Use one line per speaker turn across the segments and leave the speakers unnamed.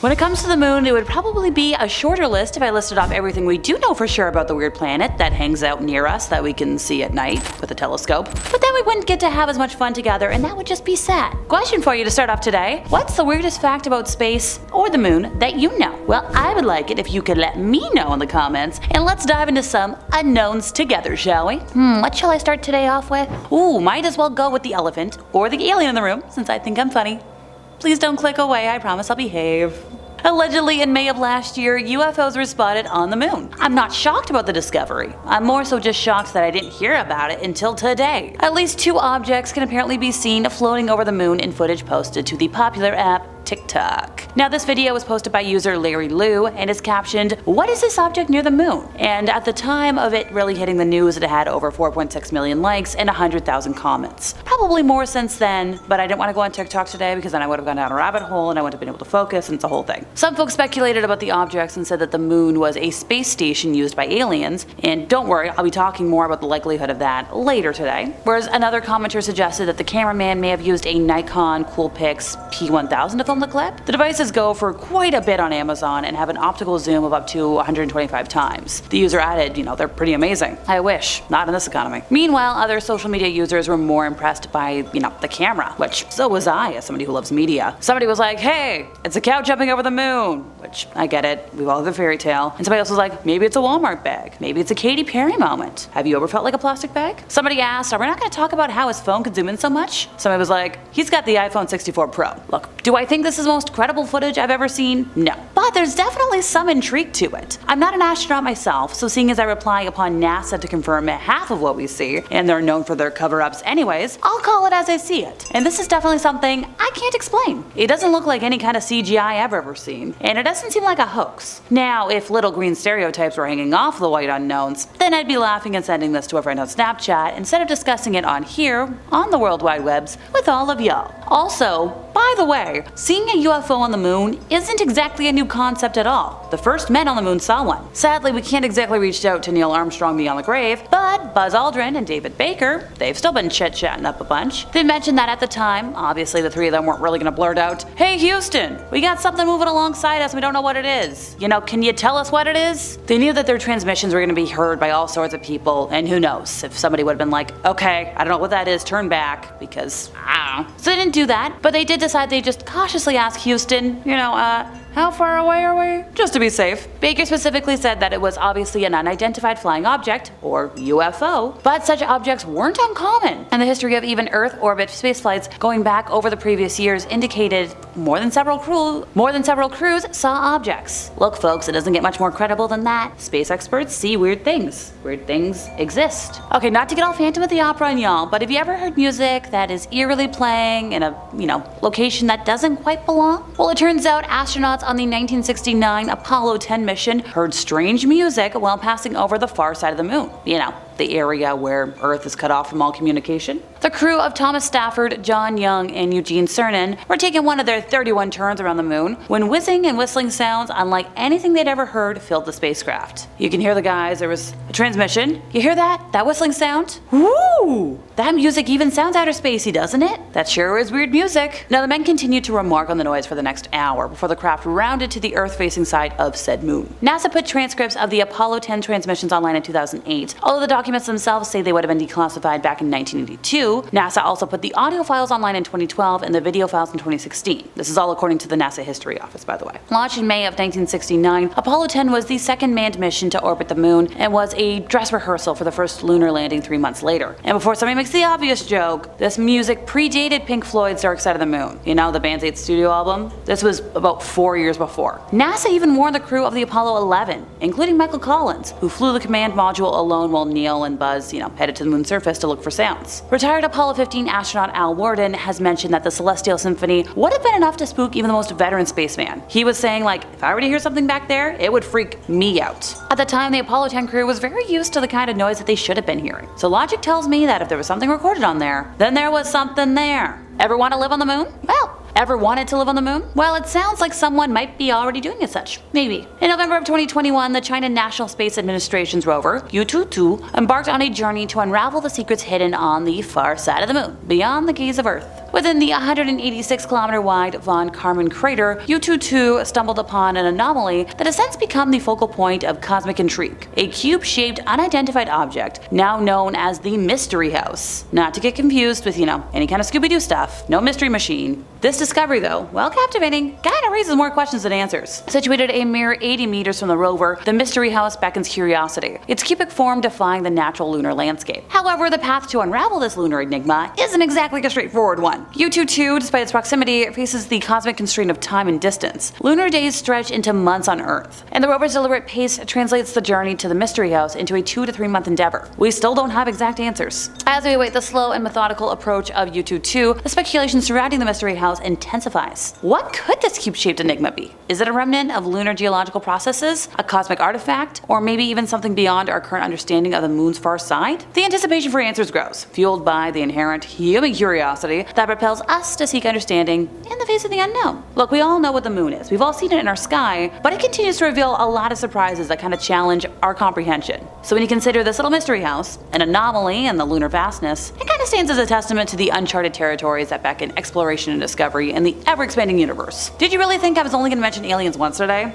When it comes to the moon, it would probably be a shorter list if I listed off everything we do know for sure about the weird planet that hangs out near us that we can see at night with a telescope. But then we wouldn't get to have as much fun together, and that would just be sad. Question for you to start off today: what's the weirdest fact about space or the moon that you know? Well, I would like it if you could let me know in the comments, and let's dive into some unknowns together, shall we? What shall I start today off with? Ooh, might as well go with the elephant or the alien in the room, since I think I'm funny. Please don't click away, I promise I'll behave. Allegedly, in May of last year, UFOs were spotted on the moon. I'm not shocked about the discovery. I'm more so just shocked that I didn't hear about it until today. At least 2 objects can apparently be seen floating over the moon in footage posted to the popular app TikTok. Now, this video was posted by user Larry Liu and is captioned, "What is this object near the moon?" And at the time of it really hitting the news, it had over 4.6 million likes and 100,000 comments. Probably more since then, but I didn't want to go on TikTok today because then I would have gone down a rabbit hole and I wouldn't have been able to focus, and it's a whole thing. Some folks speculated about the objects and said that the moon was a space station used by aliens, and don't worry, I'll be talking more about the likelihood of that later today. Whereas another commenter suggested that the cameraman may have used a Nikon Coolpix P1000 to film the clip. The devices go for quite a bit on Amazon and have an optical zoom of up to 125 times. The user added, they're pretty amazing. I wish, not in this economy. Meanwhile, other social media users were more impressed by, the camera, which so was I as somebody who loves media. Somebody was like, "Hey, it's a cow jumping over the moon," which I get it, we've all heard the fairy tale. And somebody else was like, "Maybe it's a Walmart bag. Maybe it's a Katy Perry moment. Have you ever felt like a plastic bag?" Somebody asked, "Are we not going to talk about how his phone can zoom in so much?" Somebody was like, "He's got the iPhone 64 Pro. Look, do I think this is the most credible footage I've ever seen? No. But there's definitely some intrigue to it. I'm not an astronaut myself, so seeing as I rely upon NASA to confirm half of what we see, and they're known for their cover-ups anyways, I'll call it as I see it. And this is definitely something I can't explain. It doesn't look like any kind of CGI I've ever seen, and it doesn't seem like a hoax. Now, if little green stereotypes were hanging off the white unknowns, then I'd be laughing and sending this to a friend on Snapchat instead of discussing it on here, on the World Wide Webs, with all of y'all. Also, by the way, seeing a UFO on the moon isn't exactly a new concept at all. The first men on the moon saw one. Sadly, we can't exactly reach out to Neil Armstrong beyond the grave, but Buzz Aldrin and David Baker, they've still been chit-chatting up a bunch. They mentioned that at the time, obviously the 3 of them weren't really gonna blurt out, "Hey Houston, we got something moving alongside us, we don't know what it is. Can you tell us what it is?" They knew that their transmissions were gonna be heard by all sorts of people, and who knows, if somebody would have been like, "Okay, I don't know what that is, turn back," because I don't know. So they didn't do that, but they did decide they'd just cautiously ask Houston, "How far away are we?" just to be safe. Baker specifically said that it was obviously an unidentified flying object, or UFO, but such objects weren't uncommon, and the history of even Earth orbit spaceflights going back over the previous years indicated more than several crews saw objects. Look folks, it doesn't get much more credible than that. Space experts see weird things. Weird things exist. Okay, not to get all Phantom of the Opera on y'all, but have you ever heard music that is eerily playing in a, location that doesn't quite belong? Well, it turns out astronauts on the 1969 Apollo 10 mission heard strange music while passing over the far side of the moon. The area where Earth is cut off from all communication. The crew of Thomas Stafford, John Young, and Eugene Cernan were taking one of their 31 turns around the moon when whizzing and whistling sounds unlike anything they'd ever heard filled the spacecraft. You can hear the guys, there was a transmission. You hear that? That whistling sound? Woo! That music even sounds outer spacey, doesn't it? That sure is weird music. Now the men continued to remark on the noise for the next hour before the craft rounded to the Earth-facing side of said moon. NASA put transcripts of the Apollo 10 transmissions online in 2008, although the documents themselves say they would have been declassified back in 1982. NASA also put the audio files online in 2012 and the video files in 2016. This is all according to the NASA History Office, by the way. Launched in May of 1969, Apollo 10 was the second manned mission to orbit the moon and was a dress rehearsal for the first lunar landing 3 months later. And before somebody makes the obvious joke, this music predated Pink Floyd's Dark Side of the Moon. The band's 8th studio album? This was about 4 years before. NASA even warned the crew of the Apollo 11, including Michael Collins, who flew the command module alone while Neil and Buzz, headed to the moon's surface to look for sounds. Retired Apollo 15 astronaut Al Worden has mentioned that the Celestial Symphony would have been enough to spook even the most veteran spaceman. He was saying, if I were to hear something back there, it would freak me out. At the time, the Apollo 10 crew was very used to the kind of noise that they should have been hearing. So logic tells me that if there was something recorded on there, then there was something there. Ever want to live on the moon? Well, ever wanted to live on the moon? Well, it sounds like someone might be already doing as such. Maybe. In November of 2021, the China National Space Administration's rover, Yutu-2, embarked on a journey to unravel the secrets hidden on the far side of the moon, beyond the gaze of Earth. Within the 186-kilometer wide Von Karman crater, U22 stumbled upon an anomaly that has since become the focal point of cosmic intrigue, a cube-shaped unidentified object now known as the Mystery House. Not to get confused with, any kind of Scooby-Doo stuff. No mystery machine. This discovery, though, while captivating, kinda raises more questions than answers. Situated a mere 80 meters from the rover, the Mystery House beckons curiosity, its cubic form defying the natural lunar landscape. However, the path to unravel this lunar enigma isn't exactly a straightforward one. U22, despite its proximity, faces the cosmic constraint of time and distance. Lunar days stretch into months on Earth, and the rover's deliberate pace translates the journey to the Mystery House into a 2 to 3 month endeavor. We still don't have exact answers. As we await the slow and methodical approach of U22, the speculation surrounding the Mystery House intensifies. What could this cube-shaped enigma be? Is it a remnant of lunar geological processes, a cosmic artifact, or maybe even something beyond our current understanding of the moon's far side? The anticipation for answers grows, fueled by the inherent human curiosity that propels us to seek understanding in the face of the unknown. Look, we all know what the moon is. We've all seen it in our sky, but it continues to reveal a lot of surprises that kind of challenge our comprehension. So when you consider this little mystery house, an anomaly in the lunar vastness, it kind of stands as a testament to the uncharted territories that beckon exploration and discovery in the ever-expanding universe. Did you really think I was only going to mention aliens once today?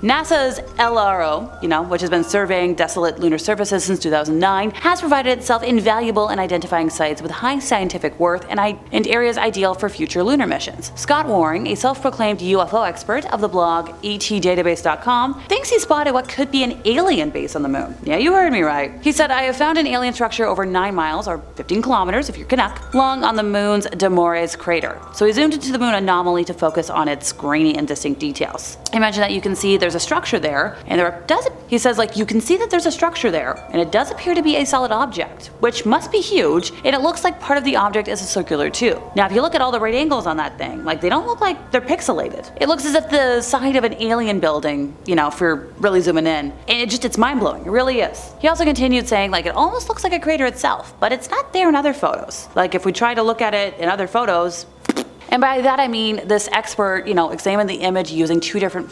NASA's LRO, which has been surveying desolate lunar surfaces since 2009, has provided itself invaluable in identifying sites with high scientific worth and areas ideal for future lunar missions. Scott Waring, a self-proclaimed UFO expert of the blog etdatabase.com, thinks he spotted what could be an alien base on the moon. Yeah, you heard me right. He said, "I have found an alien structure over 9 miles, or 15 kilometers if you're Canuck, long on the moon's Demores crater." So he zoomed into the moon anomaly to focus on its grainy and distinct details. He mentioned that you can see there's a structure there, and he says, you can see that there's a structure there, and it does appear to be a solid object, which must be huge, and it looks like part of the object is a circular tube. Now, if you look at all the right angles on that thing, they don't look like they're pixelated. It looks as if the side of an alien building, if you're really zooming in, and it's mind-blowing, it really is. He also continued saying, it almost looks like a crater itself, but it's not there in other photos. If we try to look at it in other photos, and by that I mean this expert, examined the image using two different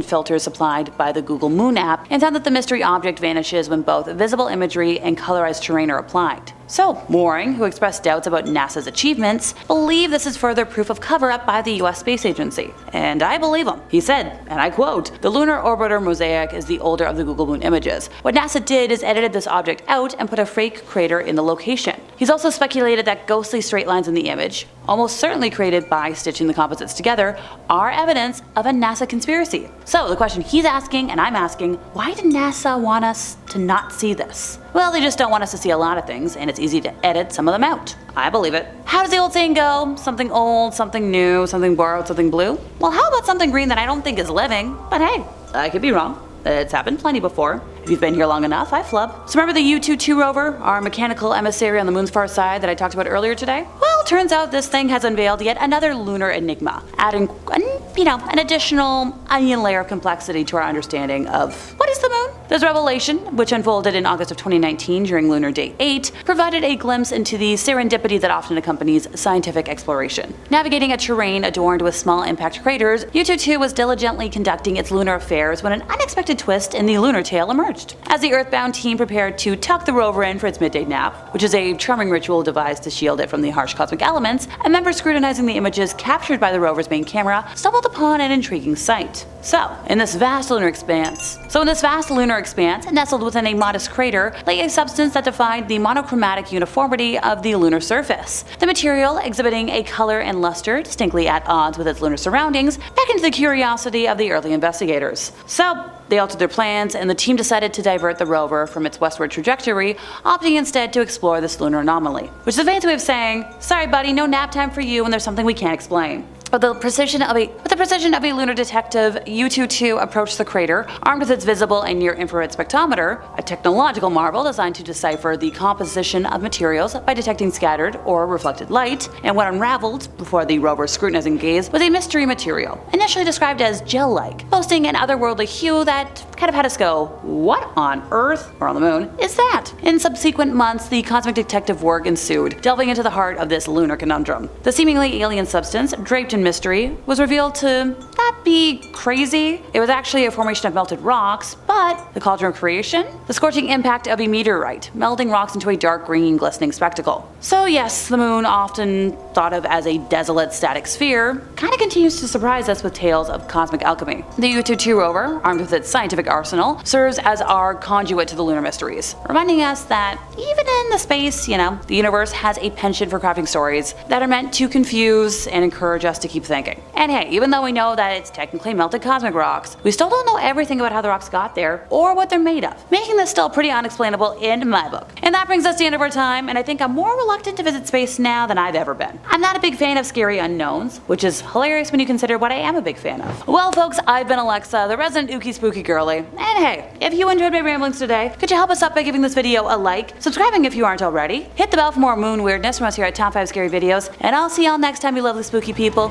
filters supplied by the Google Moon app, and found that the mystery object vanishes when both visible imagery and colorized terrain are applied. So, Waring, who expressed doubts about NASA's achievements, believed this is further proof of cover-up by the US Space Agency. And I believe him. He said, and I quote, "The lunar orbiter mosaic is the older of the Google Moon images. What NASA did is edited this object out and put a fake crater in the location." He's also speculated that ghostly straight lines in the image, almost certainly created by stitching the composites together, are evidence of a NASA conspiracy. So the question he's asking, and I'm asking, why did NASA want us to not see this? Well, they just don't want us to see a lot of things, and it's easy to edit some of them out. I believe it. How does the old saying go? Something old, something new, something borrowed, something blue? Well, how about something green that I don't think is living? But hey, I could be wrong. It's happened plenty before. If you've been here long enough, I flub. So remember the U22 rover, our mechanical emissary on the moon's far side that I talked about earlier today? Well, turns out this thing has unveiled yet another lunar enigma, adding, an additional onion layer of complexity to our understanding of what is the moon. This revelation, which unfolded in August of 2019 during Lunar Day 8, provided a glimpse into the serendipity that often accompanies scientific exploration. Navigating a terrain adorned with small impact craters, U22 was diligently conducting its lunar affairs when an unexpected twist in the lunar tale emerged. As the Earthbound team prepared to tuck the rover in for its midday nap, which is a charming ritual devised to shield it from the harsh cosmic elements, a member scrutinizing the images captured by the rover's main camera stumbled upon an intriguing sight. So, in this vast lunar expanse, nestled within a modest crater, lay a substance that defied the monochromatic uniformity of the lunar surface. The material, exhibiting a color and luster distinctly at odds with its lunar surroundings, beckoned the curiosity of the early investigators. So, they altered their plans, and the team decided to divert the rover from its westward trajectory, opting instead to explore this lunar anomaly. Which is a fancy way of saying, sorry buddy, no nap time for you when there's something we can't explain. With the precision of a lunar detective, U22 approached the crater, armed with its visible and near-infrared spectrometer, a technological marvel designed to decipher the composition of materials by detecting scattered or reflected light, and what unraveled, before the rover's scrutinizing gaze, was a mystery material, initially described as gel-like, boasting an otherworldly hue that kind of had us go, what on Earth, or on the moon, is that? In subsequent months, the cosmic detective work ensued, delving into the heart of this lunar conundrum. The seemingly alien substance, draped in mystery, was revealed to not be crazy. It was actually a formation of melted rocks, but the cauldron of creation? The scorching impact of a meteorite, melding rocks into a dark green glistening spectacle. So yes, the moon, often thought of as a desolate static sphere, kinda continues to surprise us with tales of cosmic alchemy. The U-2 rover, armed with its scientific arsenal, serves as our conduit to the lunar mysteries, reminding us that even in the space, the universe has a penchant for crafting stories that are meant to confuse and encourage us to keep thinking. And hey, even though we know that it's technically melted cosmic rocks, we still don't know everything about how the rocks got there or what they're made of, making this still pretty unexplainable in my book. And that brings us to the end of our time, and I think I'm more reluctant to visit space now than I've ever been. I'm not a big fan of scary unknowns, which is hilarious when you consider what I am a big fan of. Well folks, I've been Alexa, the resident ooky spooky girly, and hey, if you enjoyed my ramblings today, could you help us out by giving this video a like, subscribing if you aren't already, hit the bell for more moon weirdness from us here at Top 5 Scary Videos, and I'll see y'all next time, you lovely spooky people.